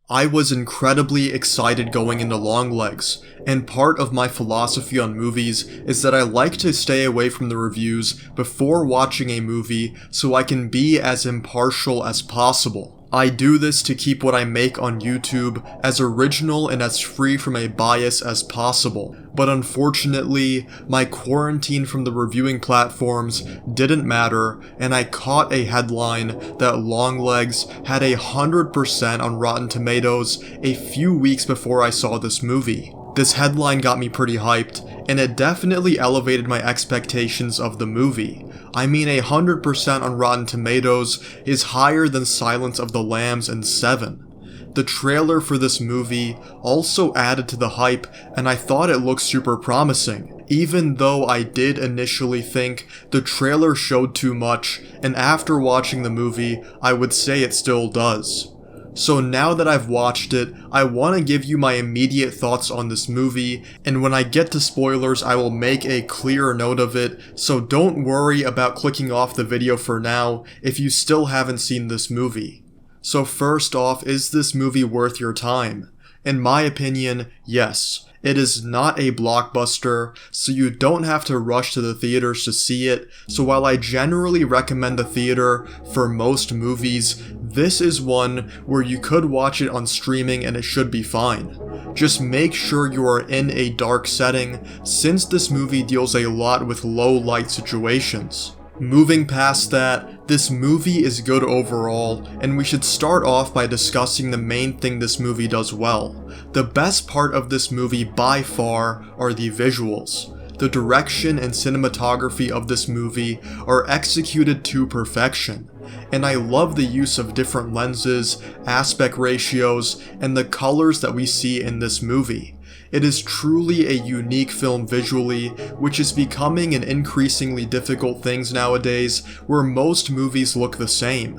I was incredibly excited going into Longlegs, and part of my philosophy on movies is that I like to stay away from the reviews before watching a movie so I can be as impartial as possible. I do this to keep what I make on YouTube as original and as free from a bias as possible, but unfortunately, my quarantine from the reviewing platforms didn't matter, and I caught a headline that Longlegs had 100% on Rotten Tomatoes a few weeks before I saw this movie. This headline got me pretty hyped, and it definitely elevated my expectations of the movie. I mean, 100% on Rotten Tomatoes is higher than Silence of the Lambs and Seven. The trailer for this movie also added to the hype, and I thought it looked super promising, even though I did initially think the trailer showed too much, and after watching the movie, I would say it still does. So now that I've watched it, I want to give you my immediate thoughts on this movie, and when I get to spoilers I will make a clear note of it, so don't worry about clicking off the video for now if you still haven't seen this movie. So first off, is this movie worth your time? In my opinion, yes. It is not a blockbuster, so you don't have to rush to the theaters to see it, so while I generally recommend the theater for most movies, this is one where you could watch it on streaming and it should be fine. Just make sure you are in a dark setting, since this movie deals a lot with low light situations. Moving past that, this movie is good overall, and we should start off by discussing the main thing this movie does well. The best part of this movie by far are the visuals. The direction and cinematography of this movie are executed to perfection, and I love the use of different lenses, aspect ratios, and the colors that we see in this movie. It is truly a unique film visually, which is becoming an increasingly difficult thing nowadays, where most movies look the same.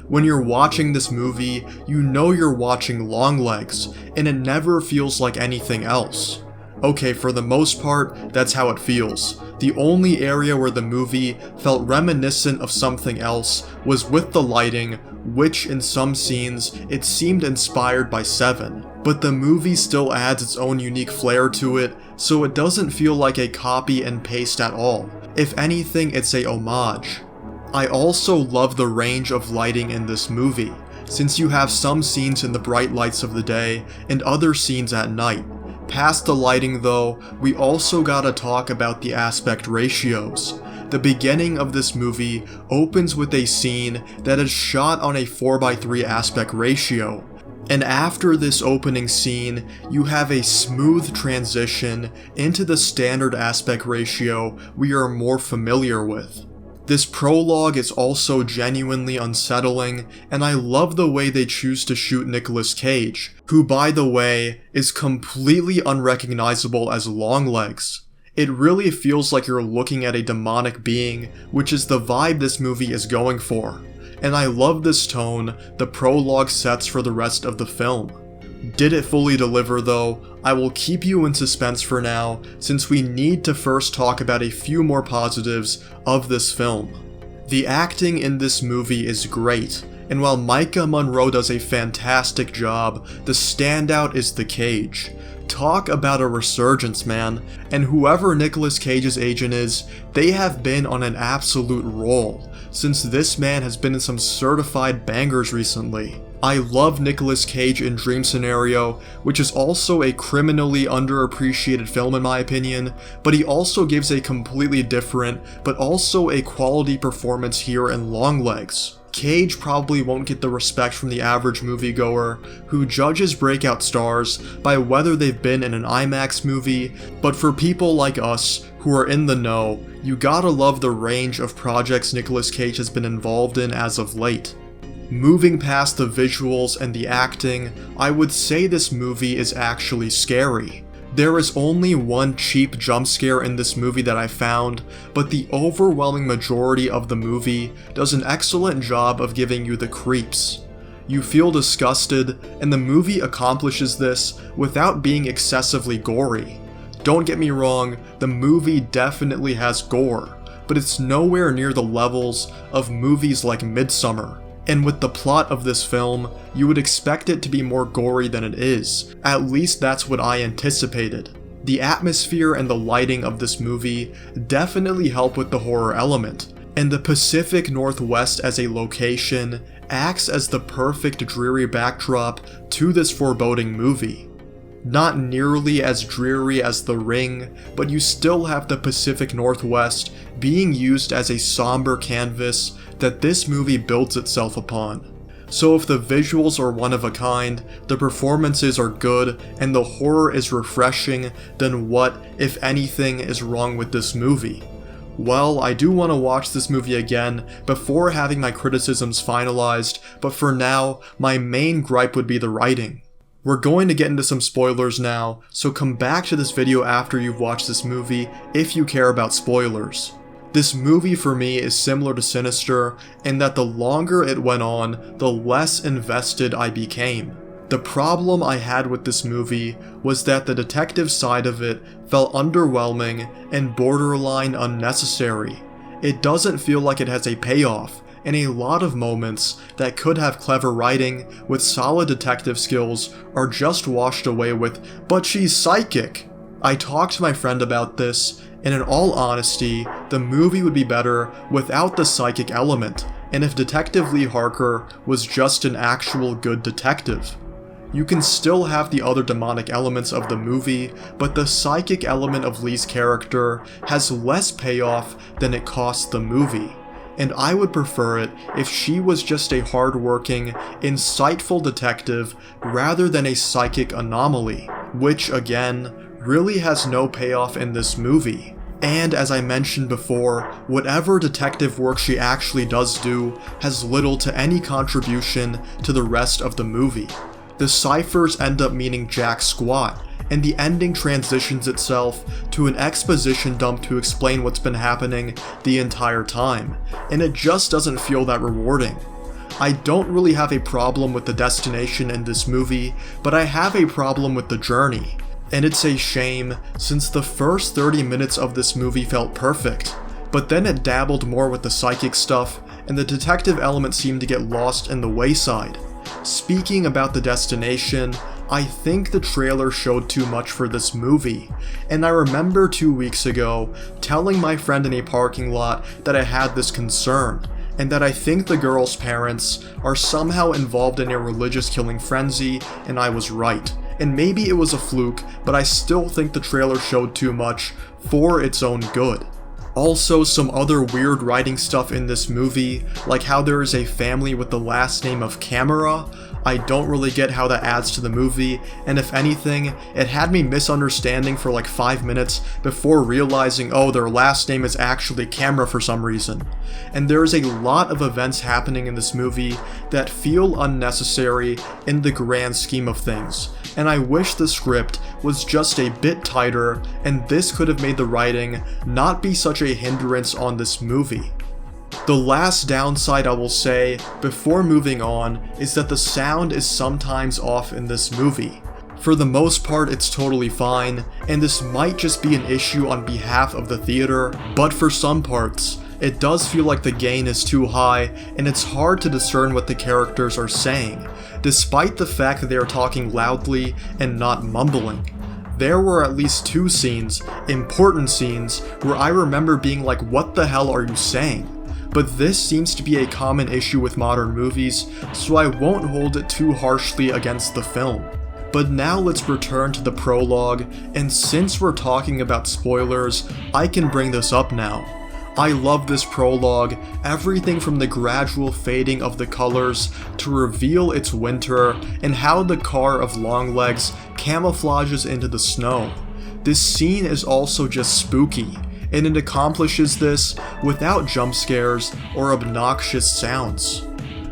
When you're watching this movie, you know you're watching Longlegs, and it never feels like anything else. Okay, for the most part, that's how it feels. The only area where the movie felt reminiscent of something else was with the lighting, which in some scenes, it seemed inspired by Seven. But the movie still adds its own unique flair to it, so it doesn't feel like a copy and paste at all. If anything, it's a homage. I also love the range of lighting in this movie, since you have some scenes in the bright lights of the day and other scenes at night. Past the lighting though, we also gotta talk about the aspect ratios. The beginning of this movie opens with a scene that is shot on a 4:3 aspect ratio. And after this opening scene, you have a smooth transition into the standard aspect ratio we are more familiar with. This prologue is also genuinely unsettling, and I love the way they choose to shoot Nicolas Cage, who by the way, is completely unrecognizable as Longlegs. It really feels like you're looking at a demonic being, which is the vibe this movie is going for. And I love this tone the prologue sets for the rest of the film. Did it fully deliver though? I will keep you in suspense for now, since we need to first talk about a few more positives of this film. The acting in this movie is great, and while Maika Monroe does a fantastic job, the standout is the Cage. Talk about a resurgence, man, and whoever Nicolas Cage's agent is, they have been on an absolute roll, since this man has been in some certified bangers recently. I love Nicolas Cage in Dream Scenario, which is also a criminally underappreciated film in my opinion, but he also gives a completely different, but also a quality performance here in Longlegs. Cage probably won't get the respect from the average moviegoer, who judges breakout stars by whether they've been in an IMAX movie, but for people like us, who are in the know, you gotta love the range of projects Nicolas Cage has been involved in as of late. Moving past the visuals and the acting, I would say this movie is actually scary. There is only one cheap jump scare in this movie that I found, but the overwhelming majority of the movie does an excellent job of giving you the creeps. You feel disgusted, and the movie accomplishes this without being excessively gory. Don't get me wrong, the movie definitely has gore, but it's nowhere near the levels of movies like Midsommar. And with the plot of this film, you would expect it to be more gory than it is. At least that's what I anticipated. The atmosphere and the lighting of this movie definitely help with the horror element, and the Pacific Northwest as a location acts as the perfect dreary backdrop to this foreboding movie. Not nearly as dreary as The Ring, but you still have the Pacific Northwest being used as a somber canvas that this movie builds itself upon. So if the visuals are one of a kind, the performances are good, and the horror is refreshing, then what, if anything, is wrong with this movie? Well, I do want to watch this movie again before having my criticisms finalized, but for now, my main gripe would be the writing. We're going to get into some spoilers now, so come back to this video after you've watched this movie if you care about spoilers. This movie for me is similar to Sinister in that the longer it went on, the less invested I became. The problem I had with this movie was that the detective side of it felt underwhelming and borderline unnecessary. It doesn't feel like it has a payoff, and a lot of moments that could have clever writing with solid detective skills are just washed away with, "But she's psychic." I talked to my friend about this, and in all honesty, the movie would be better without the psychic element, and if Detective Lee Harker was just an actual good detective. You can still have the other demonic elements of the movie, but the psychic element of Lee's character has less payoff than it costs the movie. And I would prefer it if she was just a hardworking, insightful detective rather than a psychic anomaly, which again, really has no payoff in this movie. And as I mentioned before, whatever detective work she actually does do has little to any contribution to the rest of the movie. The ciphers end up meaning jack squat, and the ending transitions itself to an exposition dump to explain what's been happening the entire time, and it just doesn't feel that rewarding. I don't really have a problem with the destination in this movie, but I have a problem with the journey. And it's a shame, since the first 30 minutes of this movie felt perfect, but then it dabbled more with the psychic stuff, and the detective element seemed to get lost in the wayside. Speaking about the destination, I think the trailer showed too much for this movie, and I remember 2 weeks ago telling my friend in a parking lot that I had this concern, and that I think the girl's parents are somehow involved in a religious killing frenzy, and I was right. And maybe it was a fluke, but I still think the trailer showed too much for its own good. Also, some other weird writing stuff in this movie, like how there is a family with the last name of Camera. I don't really get how that adds to the movie, and if anything, it had me misunderstanding for like 5 minutes before realizing, oh, their last name is actually Camera for some reason. And there's a lot of events happening in this movie that feel unnecessary in the grand scheme of things, and I wish the script was just a bit tighter, and this could have made the writing not be such a hindrance on this movie. The last downside I will say before moving on is that the sound is sometimes off in this movie. For the most part, it's totally fine, and this might just be an issue on behalf of the theater, but for some parts, it does feel like the gain is too high, and it's hard to discern what the characters are saying, despite the fact that they are talking loudly and not mumbling. There were at least 2 scenes, important scenes, where I remember being like, what the hell are you saying? But this seems to be a common issue with modern movies, so I won't hold it too harshly against the film. But now let's return to the prologue, and since we're talking about spoilers, I can bring this up now. I love this prologue, everything from the gradual fading of the colors to reveal it's winter, and how the car of Longlegs camouflages into the snow. This scene is also just spooky, and it accomplishes this without jump scares or obnoxious sounds.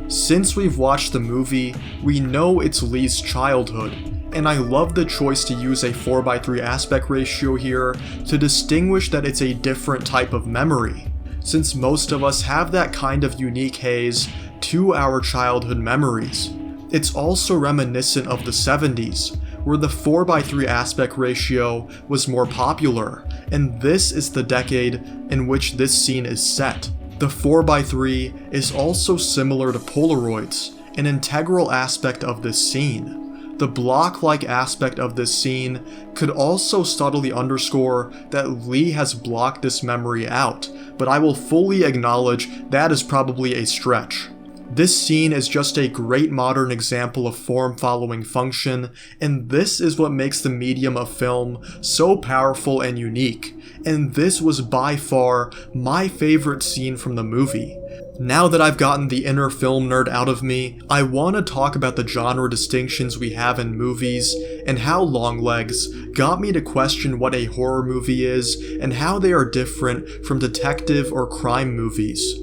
Since we've watched the movie, we know it's Lee's childhood, and I love the choice to use a 4:3 aspect ratio here to distinguish that it's a different type of memory, since most of us have that kind of unique haze to our childhood memories. It's also reminiscent of the 70s, where the 4:3 aspect ratio was more popular, and this is the decade in which this scene is set. The 4x3 is also similar to Polaroids, an integral aspect of this scene. The block-like aspect of this scene could also subtly underscore that Lee has blocked this memory out, but I will fully acknowledge that is probably a stretch. This scene is just a great modern example of form following function, and this is what makes the medium of film so powerful and unique, and this was by far my favorite scene from the movie. Now that I've gotten the inner film nerd out of me, I want to talk about the genre distinctions we have in movies, and how Longlegs got me to question what a horror movie is, and how they are different from detective or crime movies.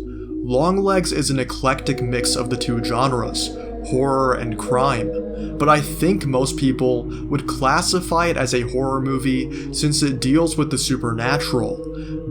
Longlegs is an eclectic mix of the two genres, horror and crime, but I think most people would classify it as a horror movie since it deals with the supernatural.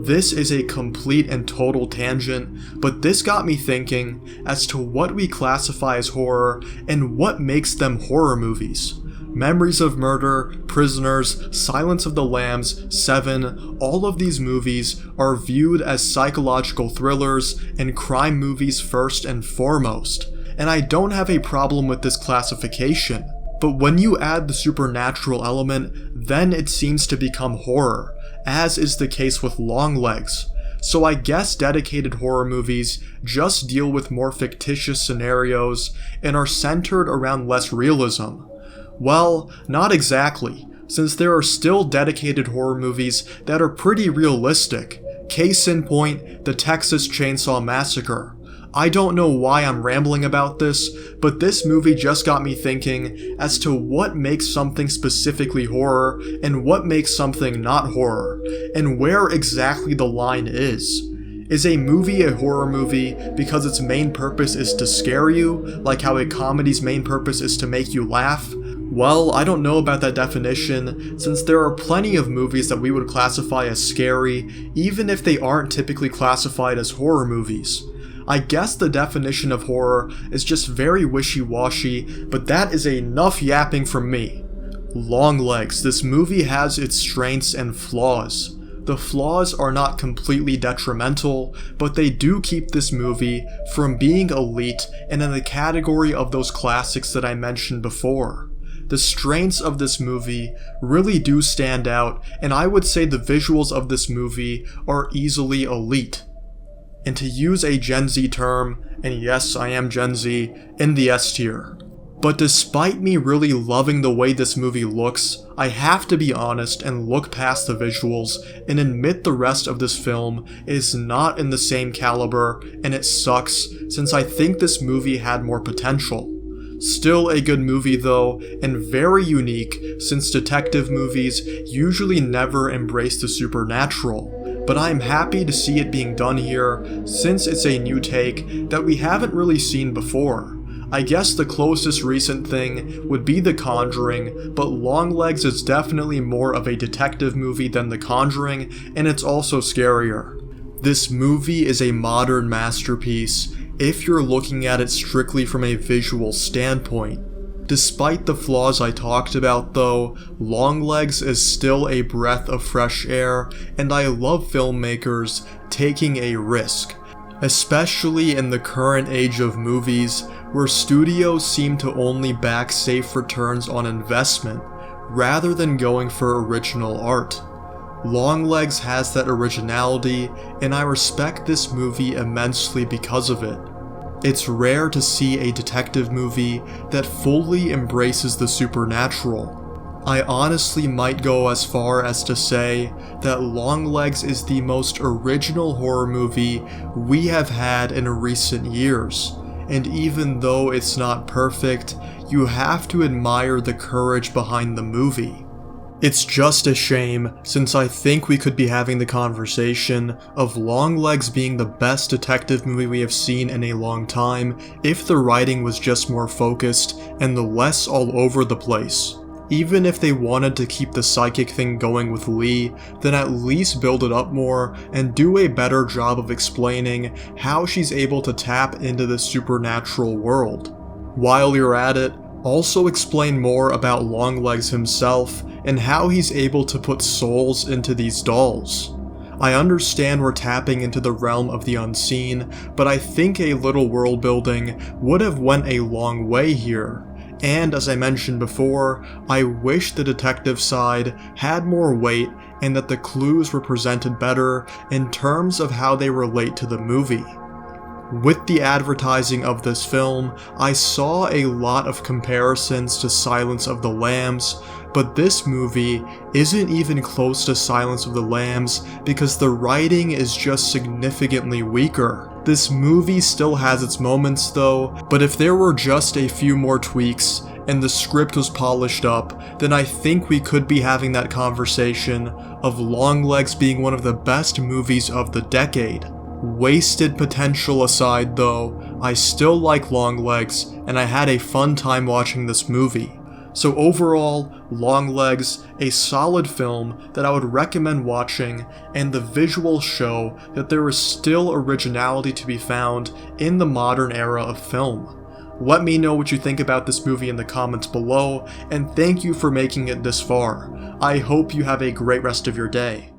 This is a complete and total tangent, but this got me thinking as to what we classify as horror and what makes them horror movies. Memories of Murder, Prisoners, Silence of the Lambs, Seven, all of these movies are viewed as psychological thrillers and crime movies first and foremost, and I don't have a problem with this classification. But when you add the supernatural element, then it seems to become horror, as is the case with Longlegs. So I guess dedicated horror movies just deal with more fictitious scenarios and are centered around less realism. Well, not exactly, since there are still dedicated horror movies that are pretty realistic. Case in point, the Texas Chainsaw Massacre. I don't know why I'm rambling about this, but this movie just got me thinking as to what makes something specifically horror and what makes something not horror, and where exactly the line is. Is a movie a horror movie because its main purpose is to scare you, like how a comedy's main purpose is to make you laugh? Well, I don't know about that definition, since there are plenty of movies that we would classify as scary, even if they aren't typically classified as horror movies. I guess the definition of horror is just very wishy-washy, but that is enough yapping from me. Longlegs, this movie has its strengths and flaws. The flaws are not completely detrimental, but they do keep this movie from being elite and in the category of those classics that I mentioned before. The strengths of this movie really do stand out, and I would say the visuals of this movie are easily elite. And to use a Gen Z term, and yes, I am Gen Z, in the S tier. But despite me really loving the way this movie looks, I have to be honest and look past the visuals and admit the rest of this film is not in the same caliber, and it sucks since I think this movie had more potential. Still a good movie though, and very unique since detective movies usually never embrace the supernatural, but I'm happy to see it being done here since it's a new take that we haven't really seen before. I guess the closest recent thing would be The Conjuring, but Longlegs is definitely more of a detective movie than The Conjuring, and it's also scarier. This movie is a modern masterpiece if you're looking at it strictly from a visual standpoint. Despite the flaws I talked about though, Longlegs is still a breath of fresh air, and I love filmmakers taking a risk, especially in the current age of movies where studios seem to only back safe returns on investment rather than going for original art. Longlegs has that originality, and I respect this movie immensely because of it. It's rare to see a detective movie that fully embraces the supernatural. I honestly might go as far as to say that Longlegs is the most original horror movie we have had in recent years, and even though it's not perfect, you have to admire the courage behind the movie. It's just a shame, since I think we could be having the conversation of Longlegs being the best detective movie we have seen in a long time if the writing was just more focused and the less all over the place. Even if they wanted to keep the psychic thing going with Lee, then at least build it up more and do a better job of explaining how she's able to tap into the supernatural world. While you're at it, also explain more about Longlegs himself and how he's able to put souls into these dolls. I understand we're tapping into the realm of the unseen, but I think a little world building would have went a long way here. And as I mentioned before, I wish the detective side had more weight and that the clues were presented better in terms of how they relate to the movie. With the advertising of this film, I saw a lot of comparisons to Silence of the Lambs, but this movie isn't even close to Silence of the Lambs because the writing is just significantly weaker. This movie still has its moments though, but if there were just a few more tweaks and the script was polished up, then I think we could be having that conversation of Longlegs being one of the best movies of the decade. Wasted potential aside though, I still like Longlegs and I had a fun time watching this movie. So overall, Longlegs, a solid film that I would recommend watching, and the visuals show that there is still originality to be found in the modern era of film. Let me know what you think about this movie in the comments below, and thank you for making it this far. I hope you have a great rest of your day.